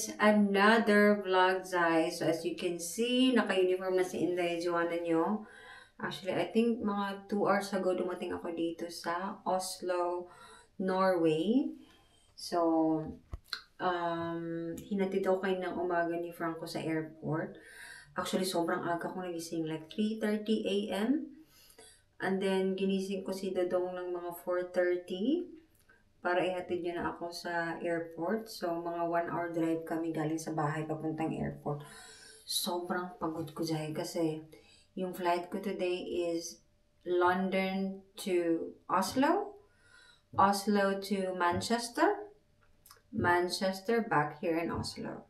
is another vlog, guys. So, as you can see, naka-uniform na si Inday Joanna nyo. Actually, I think mga 2 hours ago, dumating ako dito sa Oslo, Norway. So, hinatid ako kayo ng umaga ni Franco sa airport. Actually, sobrang aga ko nagising, like 3:30 a.m. And then, ginising ko si Dodong ng mga 4:30 para ihatid niya na ako sa airport. So, mga 1 hour drive kami galing sa bahay papuntang airport. Sobrang pagod ko dyan kasi yung flight ko today is London to Oslo, Oslo to Manchester, Manchester back here in Oslo.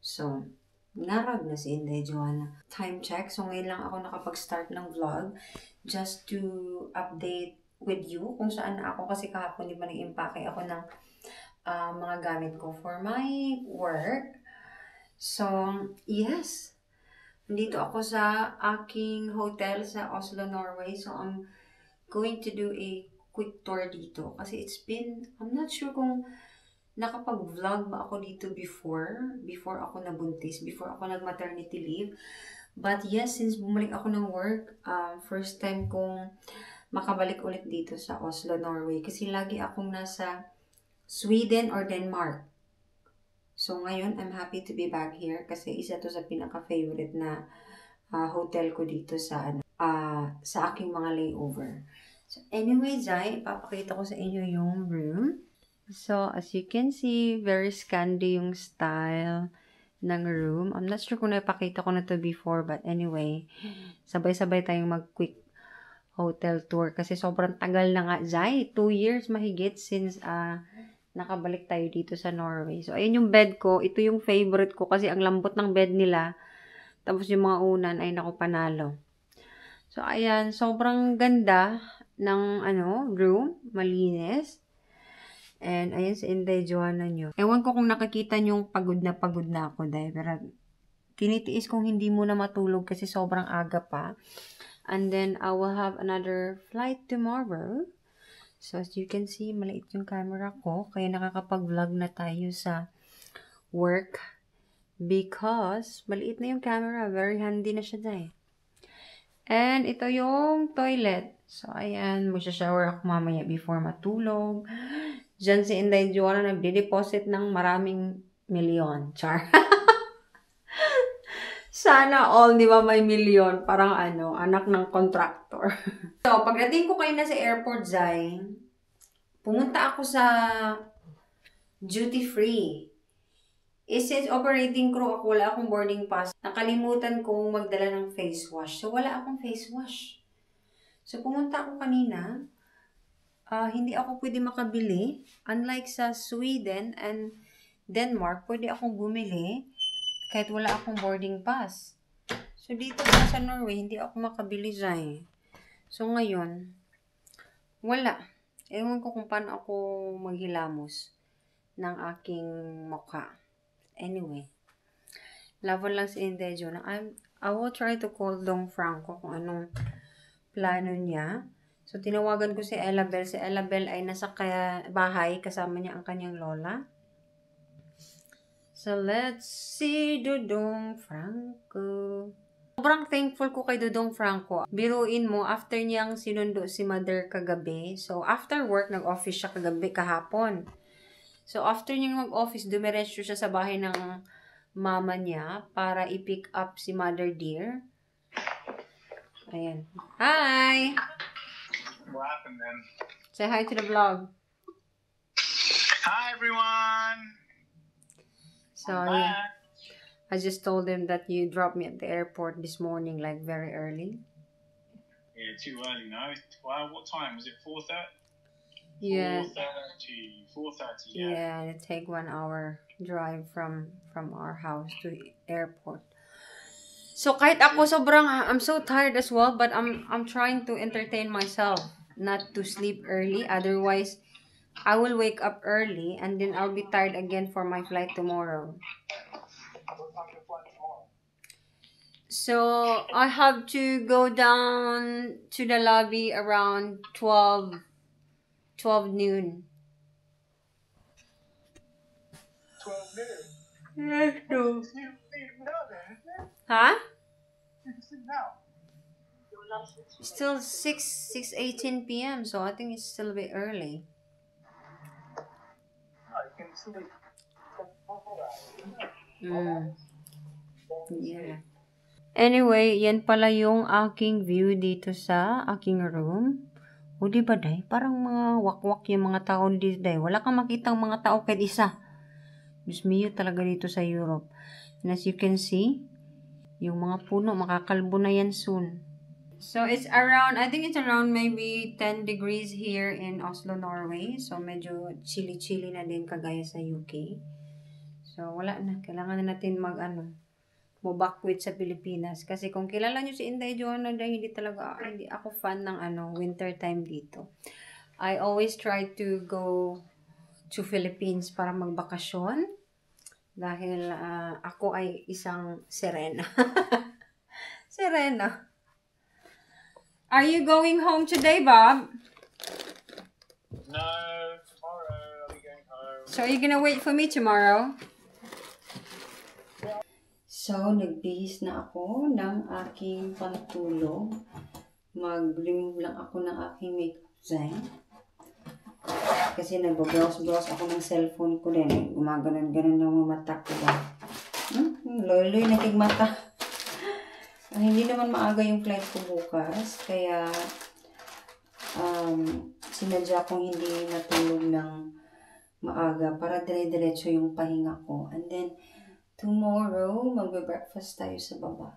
So, narag na si Inday Joanna. Time check. So, ngayon lang ako nakapag-start ng vlog just to update with you kung saan ako. Kasi kahapon di ba nag-impake ako ng mga gamit ko for my work. So, yes. Nandito ako sa aking hotel sa Oslo, Norway. So, I'm going to do a quick tour dito. Kasi it's been, I'm not sure kung nakapag-vlog ba ako dito before ako nabuntis, before ako nag-maternity leave. But yes, since bumalik ako ng work, first time kong makabalik ulit dito sa Oslo, Norway. Kasi lagi akong nasa Sweden or Denmark. So ngayon, I'm happy to be back here kasi isa to sa pinaka-favorite na hotel ko dito sa aking mga layover. So anyway, Zai, ipapakita ko sa inyo yung room. So, as you can see, very Scandi yung style ng room. I'm not sure kung napakita ko na to before, but anyway, sabay-sabay tayong mag-quick hotel tour kasi sobrang tagal na nga, Zai. 2 years mahigit since nakabalik tayo dito sa Norway. So, ayun yung bed ko. Ito yung favorite ko kasi ang lambot ng bed nila. Tapos yung mga unan ay naku panalo. So, ayan. Sobrang ganda ng room. Malinis. And, ayan si Inday Joanna nyo. Ewan ko kung nakikita nyo pagod na ako dahil. Pero, tinitiis kong hindi muna matulog kasi sobrang aga pa. And then, I will have another flight tomorrow. So, as you can see, maliit yung camera ko. Kaya nakakapag-vlog na tayo sa work. Because, maliit na yung camera. Very handy na siya dahil. And, ito yung toilet. So, ayan. Magsha-shower ako mamaya before matulog. Diyan si Inday Joanna nagde-deposit ng maraming milyon. Char. Sana all, di ba, may milyon. Parang anak ng contractor. So, pagdating ko kayo na sa airport, Zay, pumunta ako sa duty free. Since operating crew ako, wala akong boarding pass. Nakalimutan kong magdala ng face wash. So, wala akong face wash. So, pumunta ako kanina. Hindi ako pwede makabili. Unlike sa Sweden and Denmark, pwede akong bumili kahit wala akong boarding pass. So, dito sa Norway, hindi ako makabili dyan. So, ngayon, wala. Ewan ko kung paano ako maghilamos ng aking mukha. Anyway, laban lang si Inday Joanna. I will try to call Dong Franco kung anong plano niya. So, tinawagan ko si Ellabel. Si Ellabel ay nasa bahay. Kasama niya ang kanyang lola. So, let's see Dodong Franco. Sobrang thankful ko kay Dodong Franco. Biruin mo, after niyang sinundo si mother kagabi. So, after work, nag-office siya kahapon. So, after niyang mag-office, dumiretso siya sa bahay ng mama niya para i-pick up si mother dear. Ayan. Hi! What happened then? Say hi to the vlog. Hi everyone! So, yeah. I just told him that you dropped me at the airport this morning, like very early. Yeah, too early, no? Well, what time? Was it 4:30? Yeah. 4:30, yeah. Yeah, it take 1 hour drive from our house to the airport. So, kahit ako sobrang, I'm so tired as well, but I'm trying to entertain myself, not to sleep early. Otherwise, I will wake up early and then I'll be tired again for my flight tomorrow. What time your flight tomorrow? So, I have to go down to the lobby around 12 noon. 12 noon? Yes, no. Sleep now then, isn't it? Huh? You can sleep now. Still 6:18 p.m. So I think it's still a bit early. No, you can sleep. Yeah. Anyway, yan pala yung aking view dito sa aking room. O diba day? Parang mga wakwak yung mga tao dito day. Wala kang makitang mga tao kahit isa. Diyos mio talaga dito sa Europe. And as you can see, yung mga puno makakalbo na yan soon. So it's around, I think it's around maybe 10 degrees here in Oslo, Norway. So medyo chilly-chilly na din kagaya sa UK. So wala na, kailangan na natin mo-backwit sa Pilipinas. Kasi kung kilala nyo si Inday Joanna, dahil hindi ako fan ng winter time dito. I always try to go to Philippines para magbakasyon. Dahil ako ay isang sirena. Sirena. Are you going home today, Bob? No, tomorrow I'll be going home. So are you gonna wait for me tomorrow? So, nagbihis na ako ng aking pantulog. Mag-remove lang ako ng aking makeup design. Kasi nagbabrowse-browse ako ng cellphone ko din. Gumaganon-ganon ng mata ko ba. Loy-loy na mata. Hindi naman maaga yung flight ko bukas. Kaya, sinadya kong hindi natulog ng maaga para dire-diretso yung pahinga ko. And then, tomorrow, magbe-breakfast tayo sa baba.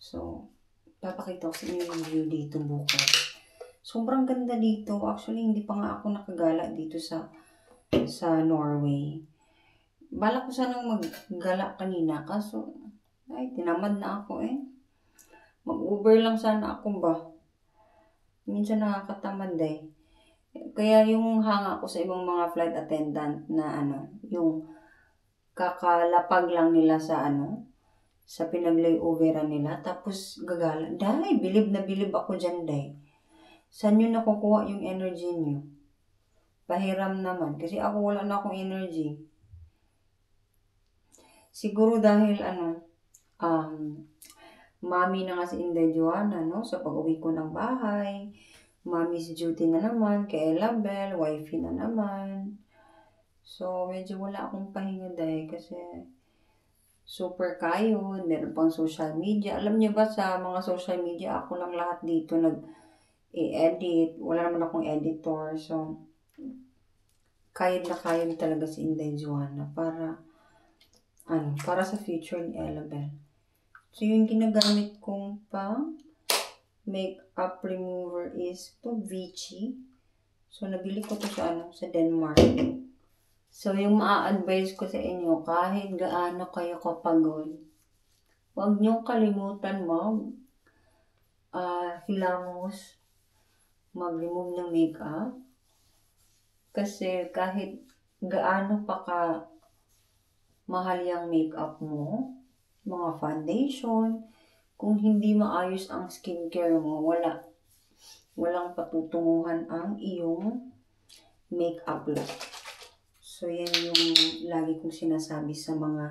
So, papakita ko sa inyo yung view dito bukas. Sobrang ganda dito. Actually, hindi pa nga ako nakagala dito sa Norway. Balak ko sanang maggala kanina. Kaso, tinamad na ako eh. Mag-Uber lang sana ako ba. Minsan nakakatamad eh. Kaya yung hanga ko sa ibang mga flight attendant na yung kakalapag lang nila sa sa pinag-layoveran nila, tapos gagala. Dahil, bilib na bilib ako dyan, day. Saan nyo nakukuha yung energy nyo? Pahiram naman. Kasi ako wala na akong energy. Siguro dahil, mami na nga si Inday Joanna, no? Sa pag-uwi ko ng bahay. Mami's duty na naman, kay Elabel, wifey na naman. So, medyo wala akong pahinga dahil kasi super kayod, meron pang social media. Alam niyo ba sa mga social media, ako lang lahat dito nag-i-edit. Wala naman akong editor. So, kayod na kayod talaga si Inday Joanna para sa future ni Elabel. So, yung ginagamit kong pang makeup remover is Vichy. So, nabili ko to sa Denmark. So, yung maa-advise ko sa inyo, kahit gaano kayo kapagod, huwag niyong kalimutan hilamos, mag-remove ng makeup. Kasi kahit gaano pa ka mahal yung makeup mo, mga foundation, kung hindi maayos ang skincare mo, walang patutunguhan ang iyong makeup look. So, yan yung lagi kong sinasabi sa mga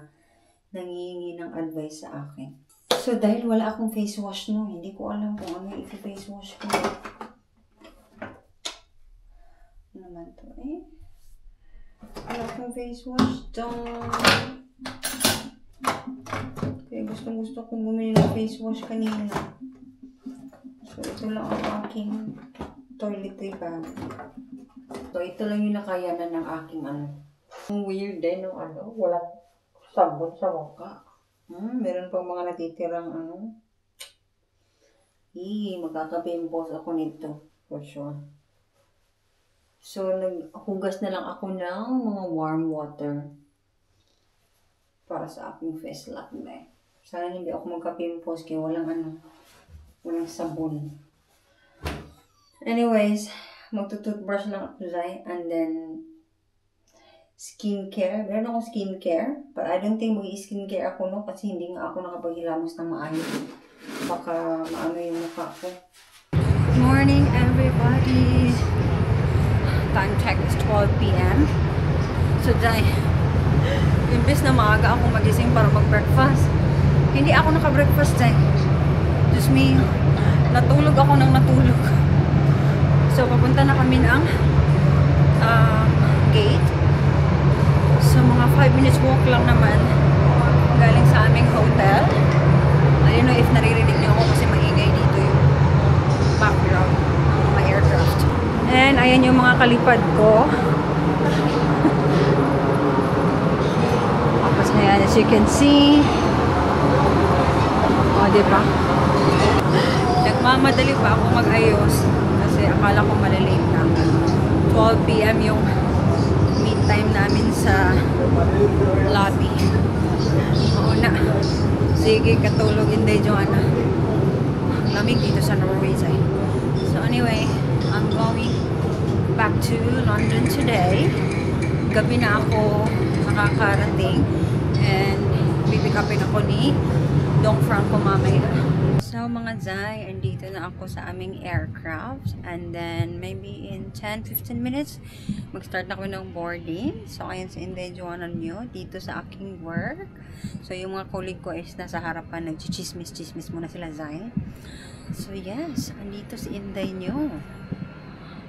nangihingi ng advice sa akin. So, dahil wala akong face wash hindi ko alam kung ano yung face wash ko. Ano naman to wala akong face wash Kaya gusto kong bumili ng face wash kanina. So, ito lang ang aking toiletry bag. So, ito lang yung nakayanan ng aking weird din walang sabon sa mukha. Meron pang mga natitirang magkakapimpos ako nito. For sure. So, naghugas na lang ako ng mga warm water para sa aking face lock na Sana hindi ako magkapimpos kaya walang sabon. Anyways, magtutoothbrush lang ako dyan. And then, skincare. Meron akong skincare. But I don't think mag-skincare ako kasi hindi nga ako nakapaghilamos ng maayos. Baka maano yung mukha ko. Good morning, everybody. Time check is 12 p.m. So, Imbes na maaga ako magising para mag-breakfast. Hindi ako naka-breakfast eh. Just me, natulog ako ng natulog. So, papunta na kami ng gate. So, mga 5 minutes walk lang naman galing sa aming hotel. I don't know if naririnig niyo ako kasi maingay dito yung background ng mga aircraft. And ayan yung mga kalipad ko. Tapos na yan, as you can see. O, diba? Nagmamadali pa ako mag-ayos kasi akala ko malilate na. 12 PM yung meet time namin sa lobby. Oo na. Sige, katulog Inday Joanna. Lamig dito sa Norway. So anyway, I'm going back to London today. Gabi na ako nakakarating and pipick upin ako ni Dong Franco mamaya. So mga Zay, andito na ako sa aming aircraft and then maybe in 10-15 minutes mag-start na ako ng boarding. So ayan si Inday Joanna nyo dito sa aking work. So yung mga colleague ko is nasa harapan, nag-chismis muna sila Zay. So yes, andito si Inday nyo.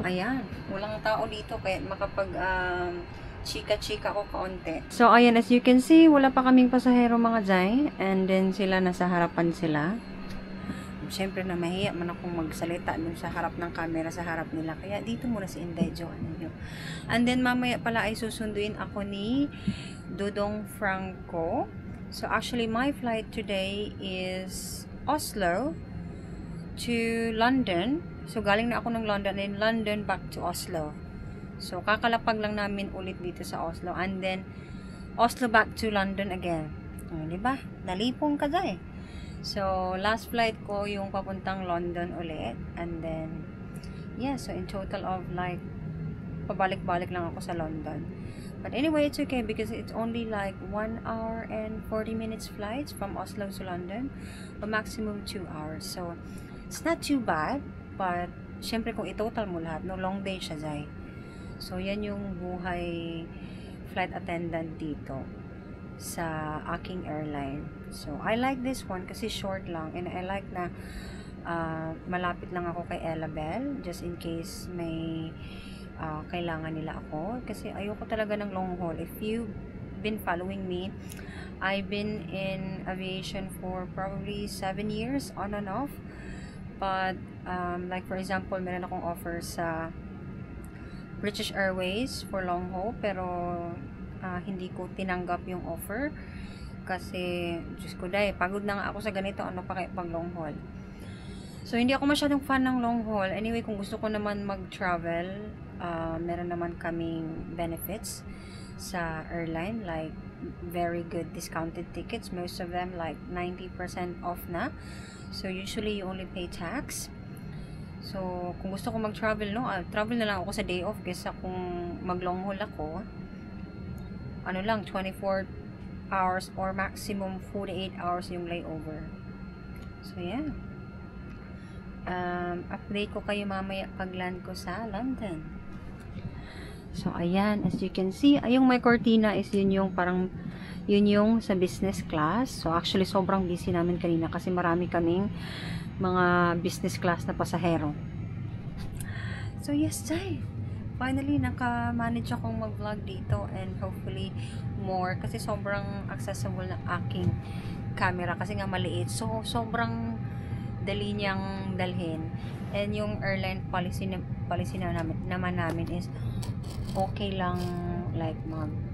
Ayan, walang tao dito kaya makapag chika-chika ko kaunti. So ayan, as you can see, wala pa kaming pasahero mga Zay and then sila nasa harapan sila. Siyempre na mahiya man akong magsalita dun sa harap ng camera sa harap nila. Kaya dito muna si Inday Joanna nyo. And then mamaya pala ay susunduin ako ni Dodong Franco. So actually my flight today is Oslo to London. So galing na ako ng London and London back to Oslo. So kakalapag lang namin ulit dito sa Oslo and then Oslo back to London again. Diba? Nalipong ka dyan eh. So, last flight ko yung papuntang London ulit. And then, yeah, so in total of like, pabalik-balik lang ako sa London. But anyway, it's okay because it's only like 1 hour and 40 minutes flights from Oslo to London. A maximum 2 hours. So, it's not too bad. But, syempre kung itotal mo lahat, no, long day siya, Zay. So, yan yung buhay flight attendant dito sa aking airline. So, I like this one kasi short lang and I like na malapit lang ako kay Ellabel just in case may kailangan nila ako kasi ayoko talaga ng long haul. If you've been following me, I've been in aviation for probably 7 years on and off. But like for example, meron akong offer sa British Airways for long haul pero hindi ko tinanggap yung offer kasi Diyos ko dahil pagod na nga ako sa ganito, ano pa kaya pang long haul. So hindi ako masyadong fan ng long haul. Anyway, kung gusto ko naman mag-travel, meron naman kaming benefits sa airline like very good discounted tickets, most of them like 90% off na. So usually you only pay tax. So kung gusto ko mag-travel, no, travel na lang ako sa day off kaysa kung mag-long haul ako. Ano lang, 24 hours or maximum 48 hours yung layover. So, yeah. Update ko kayo mamaya pag-land ko sa London. So, ayan. As you can see, yung may cortina is yun yung parang, yun yung sa business class. So, actually, sobrang busy namin kanina kasi marami kaming mga business class na pasahero. So, yes, Jay. Finally, naka-manage akong mag-vlog dito and hopefully more kasi sobrang accessible ng aking camera kasi nga maliit. So, sobrang dali niyang dalhin. And yung airline policy naman namin is okay lang like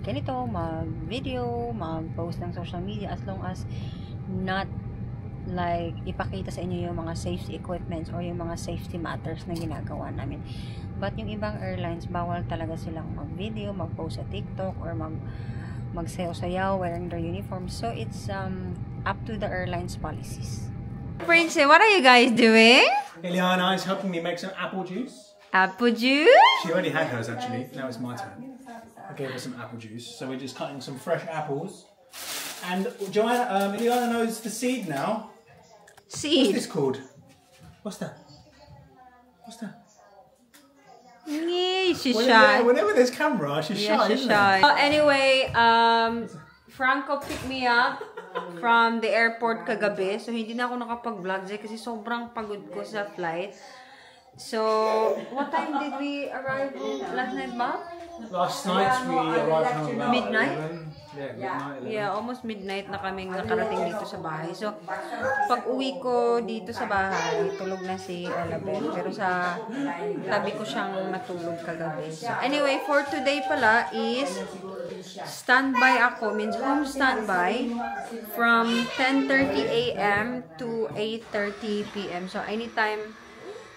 ganito, mag-video, mag-post ng social media as long as not like ipakita sa inyo yung mga safety equipments or yung mga safety matters na ginagawa namin. But yung ibang airlines, bawal talaga silang mag-video, mag-post sa TikTok, or magsayaw-sayaw wearing their uniform. So, it's up to the airline's policies. Princess, what are you guys doing? Ileana is helping me make some apple juice. Apple juice? She already had hers actually, now it's my turn. I gave her some apple juice, so we're just cutting some fresh apples. And Joanna, Ileana knows the seed now. Seed? What's this called? What's that? What's that? Yeah, she's shy. Whenever there's camera, she's shy, she's isn't shy. she? Anyway, Franco picked me up from the airport kagabi. So, hindi na ako nakapag-vlog kasi sobrang pagod ko sa flight. So, what time did we arrive last night, Bob? Last night we arrived home about Midnight? 11. Yeah, midnight. 11. Yeah, almost midnight na kaming nakarating dito sa bahay. So, pag uwi ko dito sa bahay, tulog na si Elabel. Pero sa tabi ko siyang natulog kagabi. So, anyway, for today pala is standby ako, means home standby from 10:30 a.m. to 8:30 p.m. So, anytime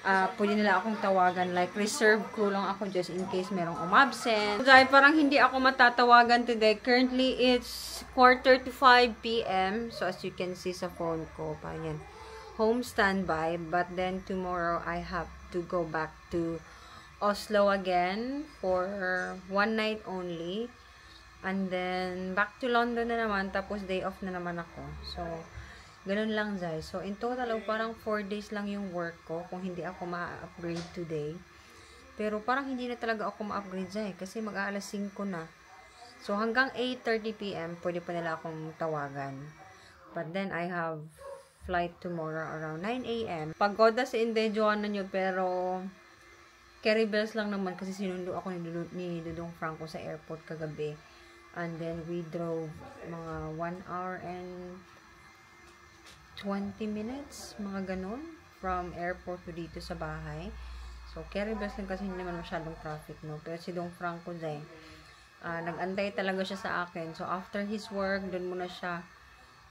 pwede nila akong tawagan, like reserve crew lang ako just in case merong umabsent. Dahil parang hindi ako matatawagan today. Currently, it's 4:45 p.m. So, as you can see sa phone ko, pa yan, home standby. But then, tomorrow, I have to go back to Oslo again for one night only. And then, back to London na naman. Tapos, day off na naman ako. So, ganun lang, Zay. So, in total, parang 4 days lang yung work ko kung hindi ako ma-upgrade today. Pero parang hindi na talaga ako ma-upgrade, Zay. Kasi mag-aalas 5 na. So, hanggang 8:30 p.m., pwede pa nila akong tawagan. But then, I have flight tomorrow around 9 a.m. Pagoda sa Joanna nyo, pero carry bells lang naman kasi sinundo ako ni Dudong Franco sa airport kagabi. And then, we drove mga 1 hour and 20 minutes, mga ganun, from airport to dito sa bahay. So, carry bells lang kasi hindi naman masyadong traffic, no? Pero si Dong Franco, Zay, nag-antay talaga siya sa akin. So, after his work, dun muna siya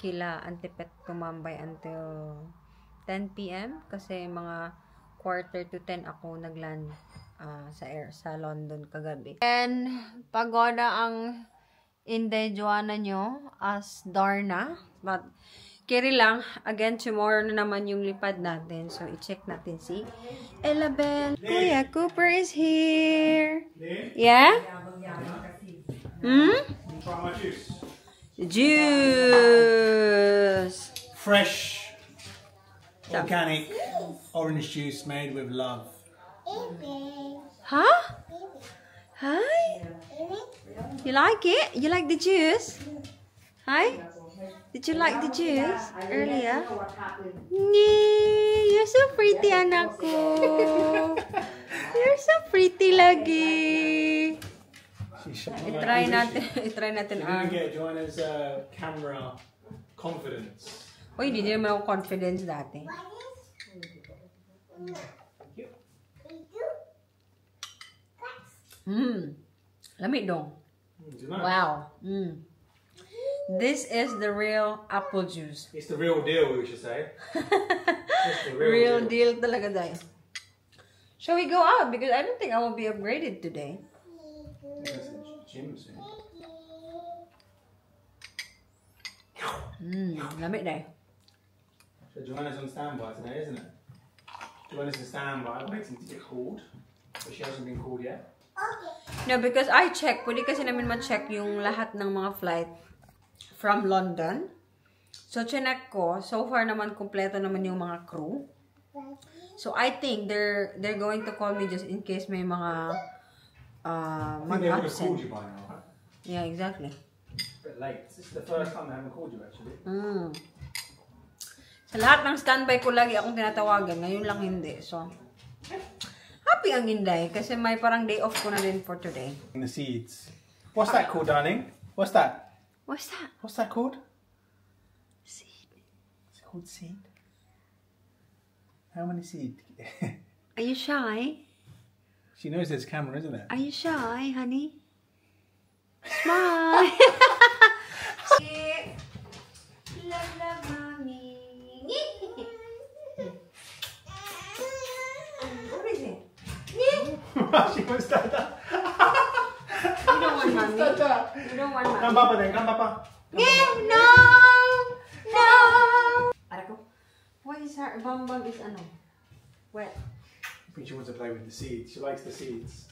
kila Antipet tumambay until 10 p.m. Kasi mga 9:45 ako nagland sa London kagabi. And, pagoda ang Joanna nyo as Darna. But, carry lang. Again, tomorrow na naman yung lipad natin. So, i-check natin si Elabel. Kuya Cooper is here. Yeah? Hmm? Try my juice. Juice. Fresh, organic orange juice made with love. Huh? Hi? You like it? You like the juice? Hi? Did you like the juice earlier? Nee, you're so pretty, anak ko. You're so pretty lagi. I-try natin You're gonna get Joanna's camera confidence. Oh, hindi naman ako confidence dati. Lamig dong. Wow. This is the real apple juice. It's the real deal, we should say. It's the Real deal talaga, Day. Shall we go out? Because I don't think I will be upgraded today. Lamig, Day. So Joanna's on standby today, isn't it? Joanna's on standby, waiting to get called. But she hasn't been called yet. No, because I check. Pwede kasi namin ma-check yung lahat ng mga flight from London. So, chinek ko. So far naman, kompleto naman yung mga crew. So, I think they're going to call me just in case may mga I think they would have called mag-absent. you by now, right? Yeah, exactly. A bit late. This is the first time they haven't called you, actually. Sa lahat ng standby ko lagi akong tinatawagan. Ngayon lang hindi. So, happy ang Inday. Kasi may parang day off ko na din for today. The seeds. What's that called, darling? What's that? What's that? What's that called? Seed. Is it called seed? How many seed? Are you shy? She knows there's a camera, isn't it? Are you shy, honey? Smile. Love, love, mommy. What is it? She wants that. You don't want mommy. You don't want mommy. Come, Papa, then. Come, Papa. No! No! Arako, why is her bum is ano? Wet. I think she wants to play with the seeds. She likes the seeds.